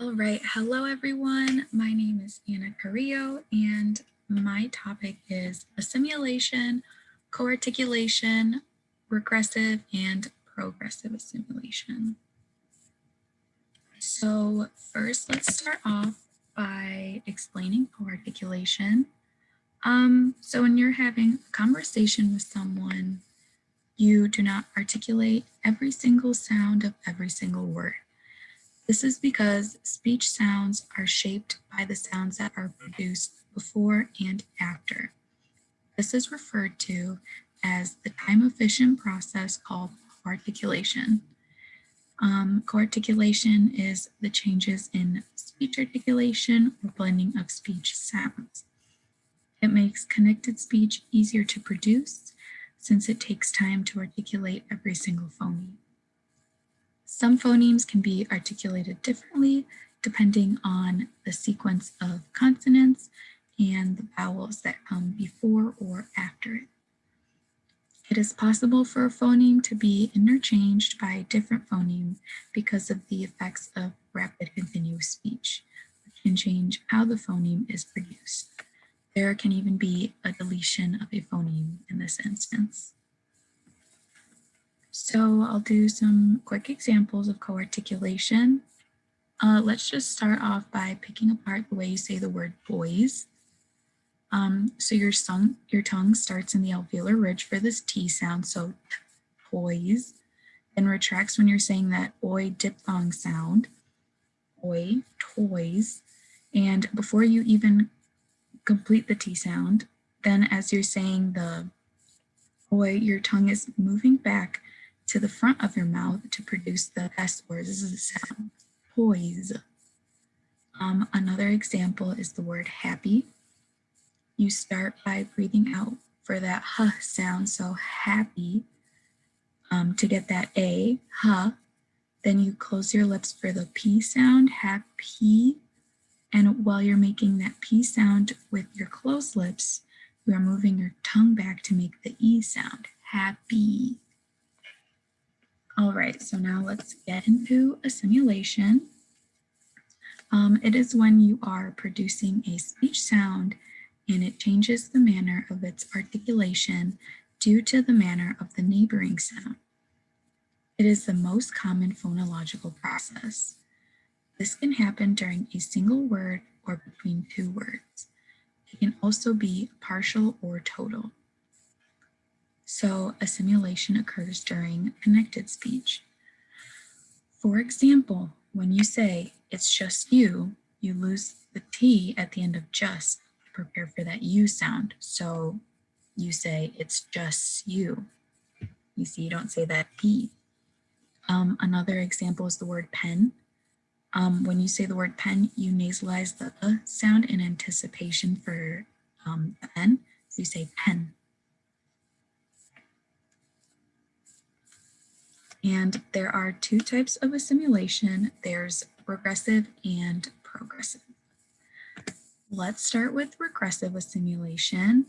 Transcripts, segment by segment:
All right, hello everyone. My name is Anna Carrillo and my topic is assimilation, coarticulation, regressive, and progressive assimilation. So first, let's start off by explaining coarticulation. So when you're having a conversation with someone, you do not articulate every single sound of every single word. This is because speech sounds are shaped by the sounds that are produced before and after. This is referred to as the time-efficient process called coarticulation. Coarticulation is the changes in speech articulation or blending of speech sounds. It makes connected speech easier to produce since it takes time to articulate every single phoneme. Some phonemes can be articulated differently depending on the sequence of consonants and the vowels that come before or after it. It is possible for a phoneme to be interchanged by a different phoneme because of the effects of rapid continuous speech, which can change how the phoneme is produced. There can even be a deletion of a phoneme in this instance. So I'll do some quick examples of coarticulation. Let's just start off by picking apart the way you say the word boys. So your tongue starts in the alveolar ridge for this T sound, so toys, then retracts when you're saying that oi diphthong sound, oi, toys, and before you even complete the T sound, then as you're saying the oi, your tongue is moving back to the front of your mouth to produce the S words. This is the sound, poise. Another example is the word happy. You start by breathing out for that H sound, so happy, to get that A, H. Then you close your lips for the P sound, happy. And while you're making that P sound with your closed lips, you are moving your tongue back to make the E sound, happy. All right, so now let's get into assimilation. It is when you are producing a speech sound and it changes the manner of its articulation due to the manner of the neighboring sound. It is the most common phonological process. This can happen during a single word or between two words. It can also be partial or total. So assimilation occurs during connected speech. For example, when you say, it's just you lose the T at the end of just to prepare for that U sound. So you say, it's just you. You see, you don't say that E. Another example is the word pen. When you say the word pen, you nasalize the sound in anticipation for the N. So you say pen. And there are two types of assimilation. There's regressive and progressive. Let's start with regressive assimilation.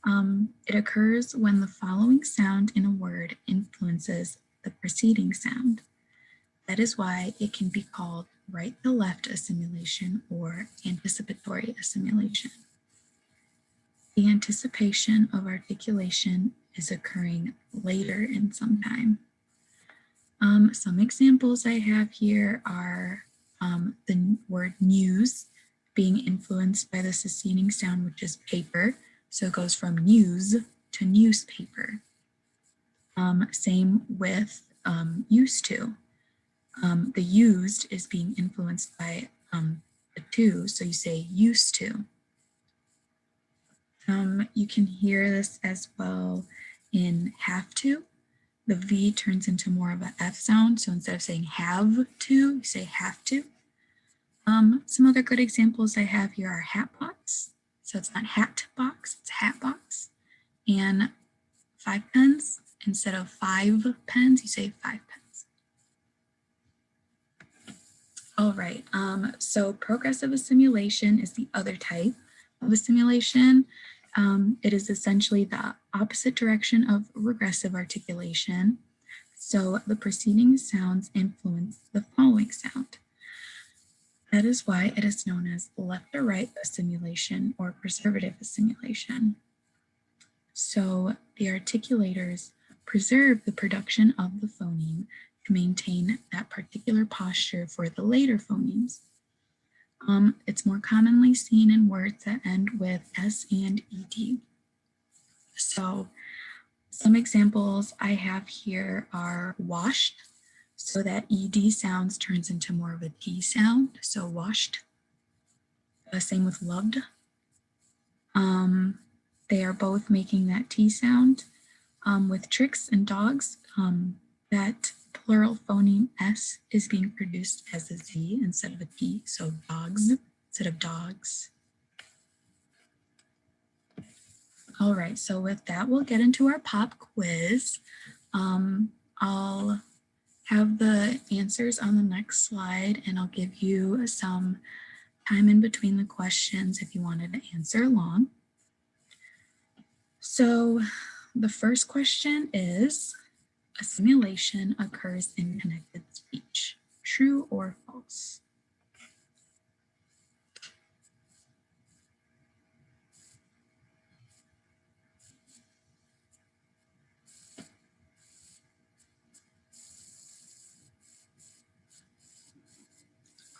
It occurs when the following sound in a word influences the preceding sound. That is why it can be called right-to-left assimilation or anticipatory assimilation. The anticipation of articulation is occurring later in some time. Some examples I have here are the word news being influenced by the succeeding sound, which is paper. So it goes from news to newspaper. Same with used to. The used is being influenced by the to, so you say used to. You can hear this as well in have to. The V turns into more of a F sound. So instead of saying have to, you say have to. Some other good examples I have here are hat box. So it's not hat box, it's hat box. And 5 pens, instead of 5 pens, you say 5 pens. All right, so progressive assimilation is the other type of assimilation. It is essentially the opposite direction of regressive articulation. So the preceding sounds influence the following sound. That is why it is known as left or right assimilation or preservative assimilation. So the articulators preserve the production of the phoneme to maintain that particular posture for the later phonemes. It's more commonly seen in words that end with S and ED. So some examples I have here are washed, so that ED sounds turns into more of a T sound, so washed. Same with loved. They are both making that T sound. With tricks and dogs, that plural phoneme S is being produced as a Z instead of a T, so dogs instead of dogs. All right, so with that, we'll get into our pop quiz. I'll have the answers on the next slide, and I'll give you some time in between the questions if you wanted to answer along. So the first question is, assimilation occurs in connected speech, true or false?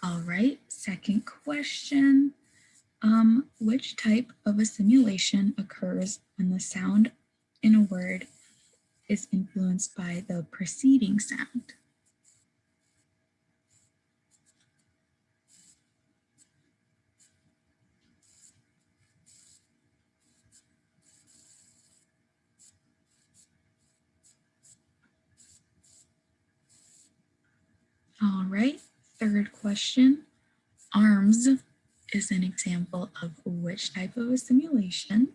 All right, second question. Which type of assimilation occurs when the sound in a word is influenced by the preceding sound? All right, third question. Arms is an example of which type of assimilation?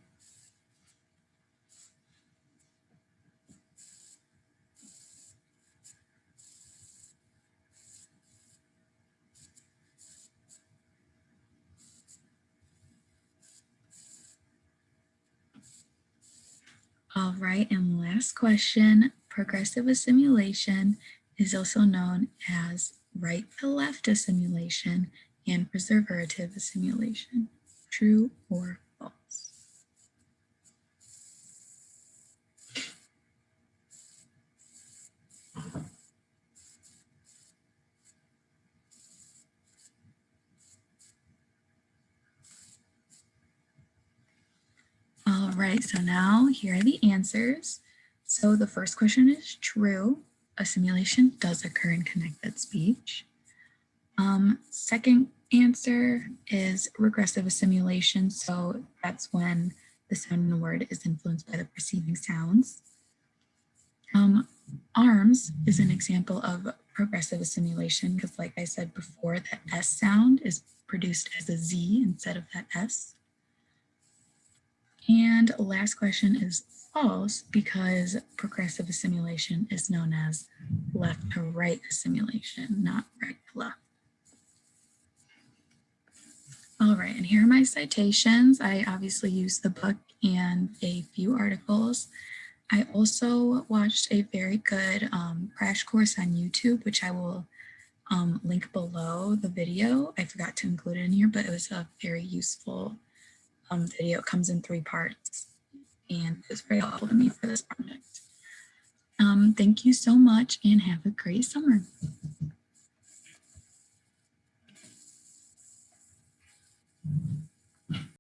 All right, and last question, progressive assimilation is also known as right to left assimilation and preservative assimilation. True or false? All right, so now here are the answers. So the first question is true. Assimilation does occur in connected speech. Second answer is regressive assimilation. So that's when the sound in the word is influenced by the preceding sounds. Arms is an example of progressive assimilation because, like I said before, the S sound is produced as a Z instead of that S. And last question is false because progressive assimilation is known as left to right assimilation, not right to left. All right, and here are my citations. I obviously used the book and a few articles. I also watched a very good crash course on YouTube, which I will link below the video. I forgot to include it in here, but it was a very useful video. It comes in 3 parts, and it was very helpful to me for this project. Thank you so much, and have a great summer.